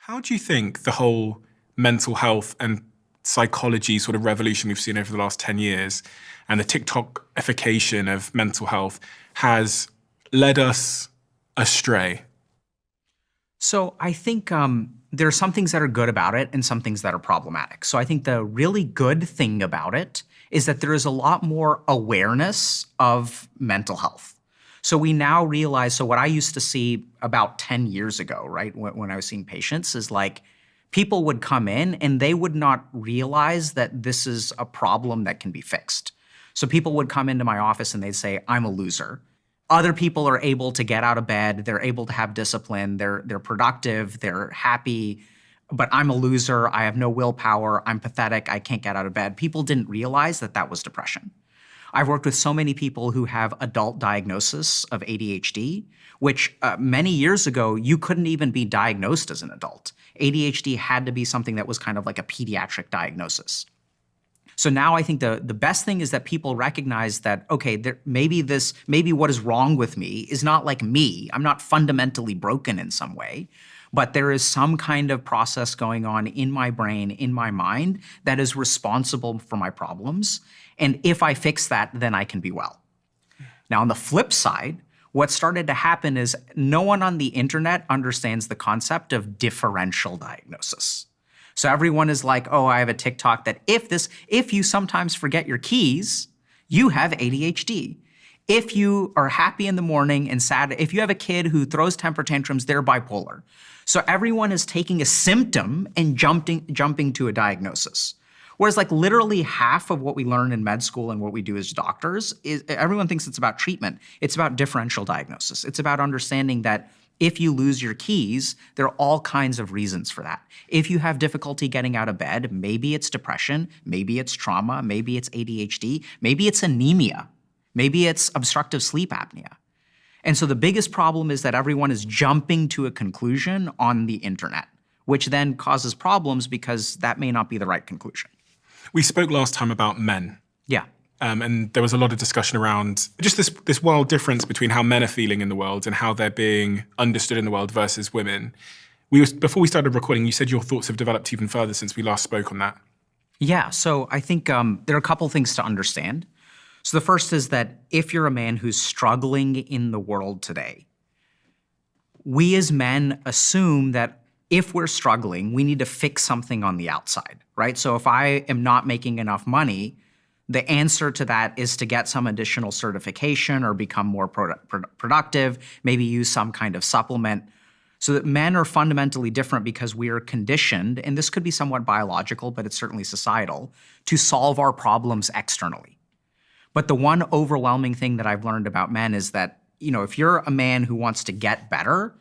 How do you think the whole mental health and psychology sort of revolution we've seen over the last 10 years and the TikTokification of mental health has led us astray? So I think there are some things that are good about it and some things that are problematic. So I think the really good thing about it is that there is a lot more awareness of mental health. So we now realize, so what I used to see about 10 years ago, right, when I was seeing patients is like people would come in and they would not realize that this is a problem that can be fixed. So people would come into my office and they'd say, I'm a loser. Other people are able to get out of bed, they're able to have discipline, they're productive, they're happy, but I'm a loser, I have no willpower, I'm pathetic, I can't get out of bed. People didn't realize that that was depression. I've worked with so many people who have adult diagnosis of ADHD, which many years ago, you couldn't even be diagnosed as an adult. ADHD had to be something that was kind of like a pediatric diagnosis. So now I think the best thing is that people recognize that, okay, maybe what is wrong with me is not like me. I'm not fundamentally broken in some way, but there is some kind of process going on in my brain, in my mind, that is responsible for my problems. And if I fix that, then I can be well. Now, on the flip side, what started to happen is no one on the internet understands the concept of differential diagnosis. So everyone is like, oh, I have a TikTok that if you sometimes forget your keys, you have ADHD. If you are happy in the morning and sad, if you have a kid who throws temper tantrums, they're bipolar. So everyone is taking a symptom and jumping to a diagnosis. Whereas like literally half of what we learn in med school and what we do as doctors is everyone thinks it's about treatment. It's about differential diagnosis. It's about understanding that if you lose your keys, there are all kinds of reasons for that. If you have difficulty getting out of bed, maybe it's depression, maybe it's trauma, maybe it's ADHD, maybe it's anemia, maybe it's obstructive sleep apnea. And so the biggest problem is that everyone is jumping to a conclusion on the internet, which then causes problems because that may not be the right conclusion. We spoke last time about men. Yeah. And there was a lot of discussion around just this wild difference between how men are feeling in the world and how they're being understood in the world versus women. Before we started recording, you said your thoughts have developed even further since we last spoke on that. Yeah, so I think there are a couple things to understand. So the first is that if you're a man who's struggling in the world today, we as men assume that if we're struggling, we need to fix something on the outside, right? So if I am not making enough money, the answer to that is to get some additional certification or become more productive, maybe use some kind of supplement. So that men are fundamentally different because we are conditioned, and this could be somewhat biological, but it's certainly societal, to solve our problems externally. But the one overwhelming thing that I've learned about men is that, if you're a man who wants to get better,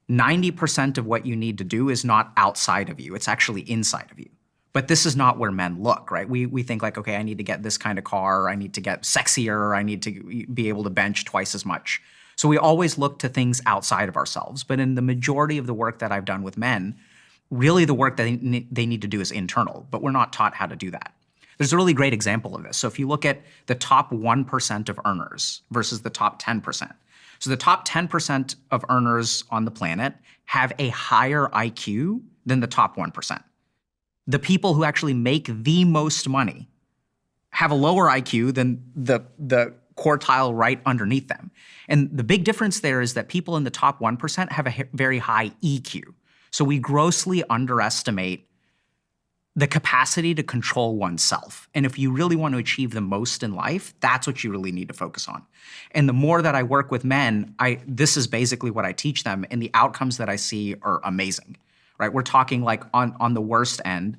90% of what you need to do is not outside of you, it's actually inside of you. But this is not where men look, right? We think like, okay, I need to get this kind of car, I need to get sexier, I need to be able to bench twice as much. So we always look to things outside of ourselves. But in the majority of the work that I've done with men, really the work that they need to do is internal, but we're not taught how to do that. There's a really great example of this. So if you look at the top 1% of earners versus the top 10%. So the top 10% of earners on the planet have a higher IQ than the top 1%. The people who actually make the most money have a lower IQ than the quartile right underneath them. And the big difference there is that people in the top 1% have a very high EQ. So we grossly underestimate the capacity to control oneself. And if you really want to achieve the most in life, that's what you really need to focus on. And the more that I work with men, this is basically what I teach them, and the outcomes that I see are amazing. Right? We're talking like on the worst end.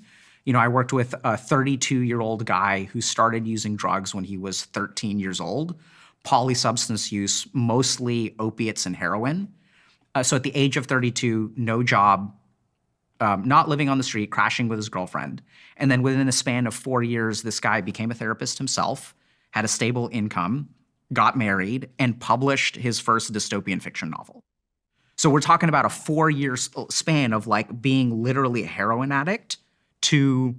I worked with a 32-year-old guy who started using drugs when he was 13 years old, polysubstance use, mostly opiates and heroin. So at the age of 32, no job, not living on the street, crashing with his girlfriend. And then within a span of 4 years, this guy became a therapist himself, had a stable income, got married, and published his first dystopian fiction novel. So we're talking about a 4-year span of like being literally a heroin addict to,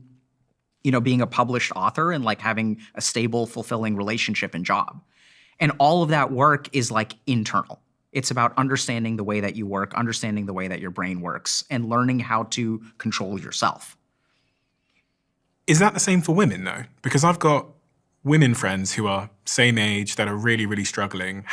being a published author and like having a stable, fulfilling relationship and job. And all of that work is like internal. It's about understanding the way that you work, understanding the way that your brain works, and learning how to control yourself. Is that the same for women, though? Because I've got women friends who are same age that are really, really struggling,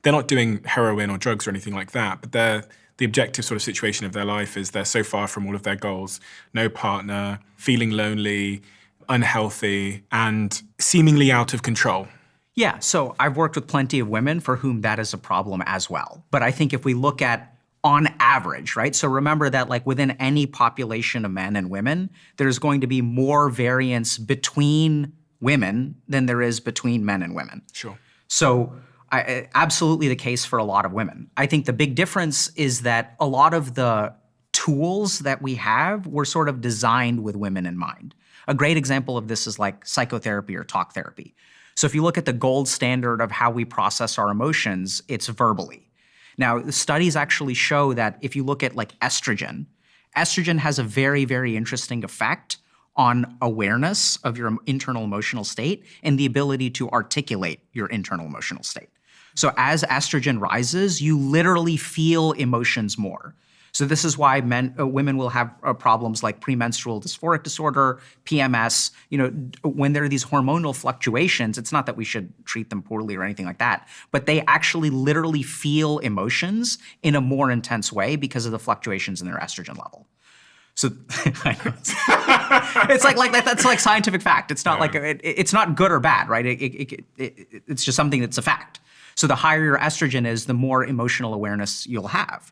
they're not doing heroin or drugs or anything like that, but the objective sort of situation of their life is they're so far from all of their goals, no partner, feeling lonely, unhealthy, and seemingly out of control. Yeah, so I've worked with plenty of women for whom that is a problem as well. But I think if we look at on average, right? So remember that like within any population of men and women, there's going to be more variance between women than there is between men and women. Sure. So absolutely the case for a lot of women. I think the big difference is that a lot of the tools that we have were sort of designed with women in mind. A great example of this is like psychotherapy or talk therapy. So if you look at the gold standard of how we process our emotions, it's verbally. Now, the studies actually show that if you look at like estrogen has a very, very interesting effect on awareness of your internal emotional state and the ability to articulate your internal emotional state. So as estrogen rises, you literally feel emotions more. So this is why women will have problems like premenstrual dysphoric disorder, PMS. When there are these hormonal fluctuations, it's not that we should treat them poorly or anything like that, but they actually literally feel emotions in a more intense way because of the fluctuations in their estrogen level. So I know it's like that's like scientific fact. It's not like it's not good or bad, right? It's just something that's a fact. So the higher your estrogen is, the more emotional awareness you'll have.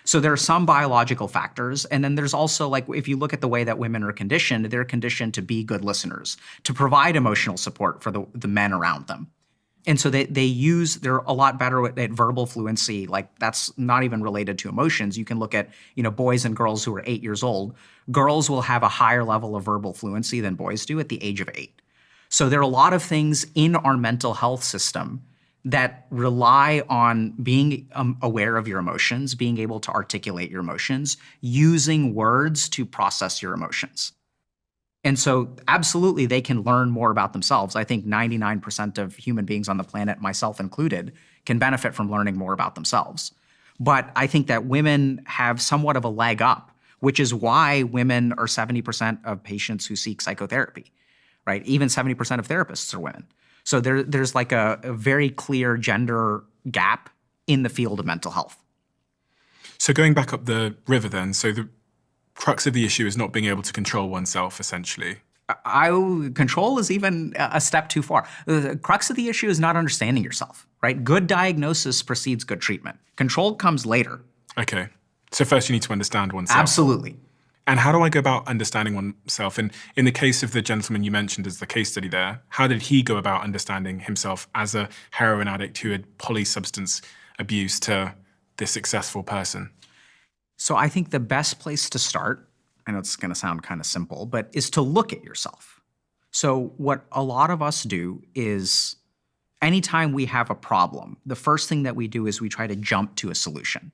So there are some biological factors, and then there's also like if you look at the way that women are conditioned, they're conditioned to be good listeners, to provide emotional support for the men around them. And so they're a lot better at verbal fluency. Like that's not even related to emotions. You can look at, boys and girls who are 8 years old. Girls will have a higher level of verbal fluency than boys do at the age of 8. So there are a lot of things in our mental health system that rely on being aware of your emotions, being able to articulate your emotions, using words to process your emotions. And so absolutely, they can learn more about themselves. I think 99% of human beings on the planet, myself included, can benefit from learning more about themselves. But I think that women have somewhat of a leg up, which is why women are 70% of patients who seek psychotherapy, right? Even 70% of therapists are women. So there's like a very clear gender gap in the field of mental health. So going back up the river then, so the crux of the issue is not being able to control oneself, essentially. Control is even a step too far. The crux of the issue is not understanding yourself, right? Good diagnosis precedes good treatment. Control comes later. Okay. So first you need to understand oneself. Absolutely. And how do I go about understanding oneself? And in the case of the gentleman you mentioned as the case study there, how did he go about understanding himself as a heroin addict who had polysubstance abuse to this successful person? So I think the best place to start, I know it's going to sound kind of simple, but is to look at yourself. So what a lot of us do is anytime we have a problem, the first thing that we do is we try to jump to a solution.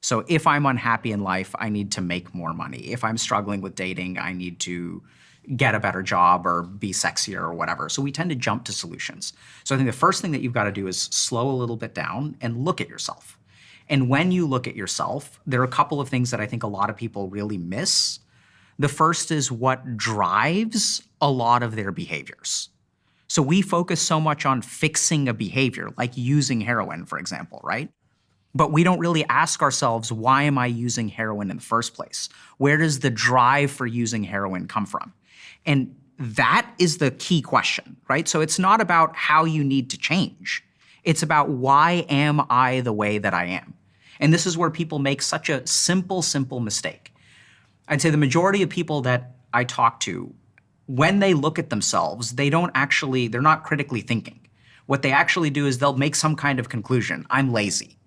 So if I'm unhappy in life, I need to make more money. If I'm struggling with dating, I need to get a better job or be sexier or whatever. So we tend to jump to solutions. So I think the first thing that you've got to do is slow a little bit down and look at yourself. And when you look at yourself, there are a couple of things that I think a lot of people really miss. The first is what drives a lot of their behaviors. So we focus so much on fixing a behavior, like using heroin, for example, right? But we don't really ask ourselves, why am I using heroin in the first place? Where does the drive for using heroin come from? And that is the key question, right? So it's not about how you need to change. It's about why am I the way that I am? And this is where people make such a simple mistake. I'd say the majority of people that I talk to, when they look at themselves, they're not critically thinking. What they actually do is they'll make some kind of conclusion. I'm lazy.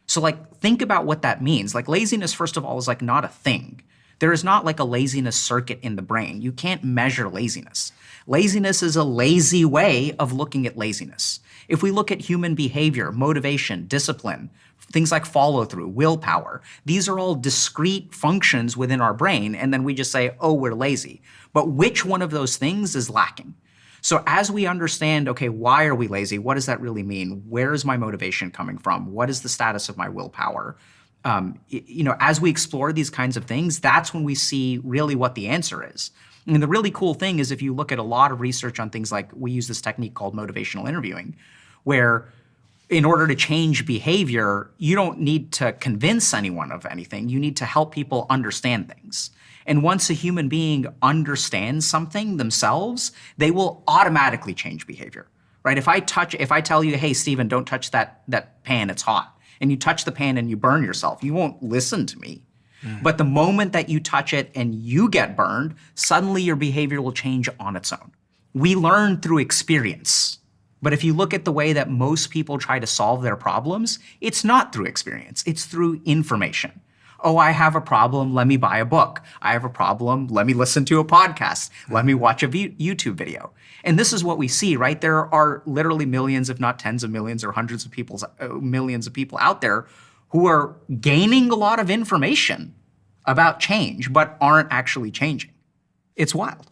So think about what that means. Laziness, first of all, is not a thing. There is not a laziness circuit in the brain. You can't measure laziness. Laziness is a lazy way of looking at laziness. If we look at human behavior, motivation, discipline, things like follow-through, willpower, these are all discrete functions within our brain, and then we just say, oh, we're lazy. But which one of those things is lacking? So as we understand, okay, why are we lazy? What does that really mean? Where is my motivation coming from? What is the status of my willpower? As we explore these kinds of things, that's when we see really what the answer is. And the really cool thing is if you look at a lot of research on things like, we use this technique called motivational interviewing, where in order to change behavior, you don't need to convince anyone of anything. You need to help people understand things. And once a human being understands something themselves, they will automatically change behavior, right? If I tell you, hey, Steven, don't touch that pan, it's hot, and you touch the pan and you burn yourself, you won't listen to me. But the moment that you touch it and you get burned, suddenly your behavior will change on its own. We learn through experience. But if you look at the way that most people try to solve their problems, it's not through experience, it's through information. Oh, I have a problem, let me buy a book. I have a problem, let me listen to a podcast. Let me watch a YouTube video. And this is what we see, right? There are literally millions, if not tens of millions or hundreds of millions of people out there who are gaining a lot of information about change, but aren't actually changing. It's wild.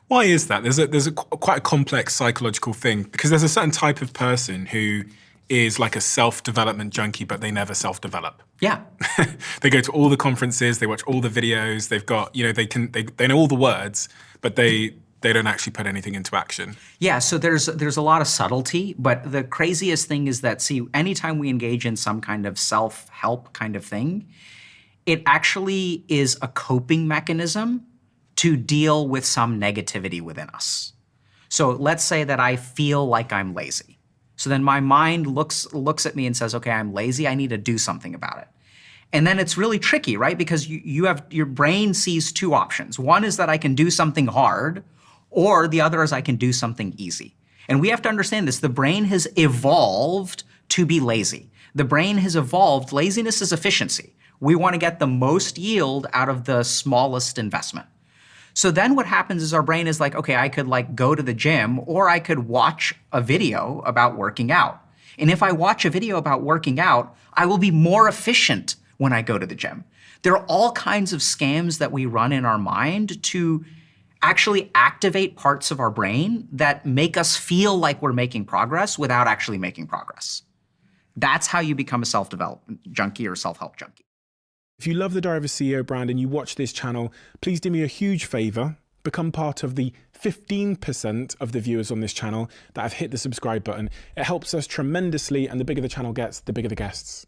Why is that? There's quite a complex psychological thing, because there's a certain type of person who is like a self-development junkie, but they never self-develop. Yeah. They go to all the conferences, they watch all the videos, they've got, they know all the words, but they don't actually put anything into action. Yeah, so there's a lot of subtlety, but the craziest thing is that, see, anytime we engage in some kind of self-help kind of thing, it actually is a coping mechanism to deal with some negativity within us. So let's say that I feel like I'm lazy. So then my mind looks at me and says, okay, I'm lazy, I need to do something about it. And then it's really tricky, right? Because your brain sees two options. One is that I can do something hard, or the other is I can do something easy. And we have to understand this. The brain has evolved to be lazy. The brain has evolved, laziness is efficiency. We want to get the most yield out of the smallest investment. So then what happens is our brain is like, okay, I could like go to the gym, or I could watch a video about working out. And if I watch a video about working out, I will be more efficient when I go to the gym. There are all kinds of scams that we run in our mind to actually activate parts of our brain that make us feel like we're making progress without actually making progress. That's how you become a self-development junkie or self-help junkie. If you love the Diary of a CEO brand and you watch this channel, please do me a huge favor. Become part of the 15% of the viewers on this channel that have hit the subscribe button. It helps us tremendously, and the bigger the channel gets, the bigger the guests.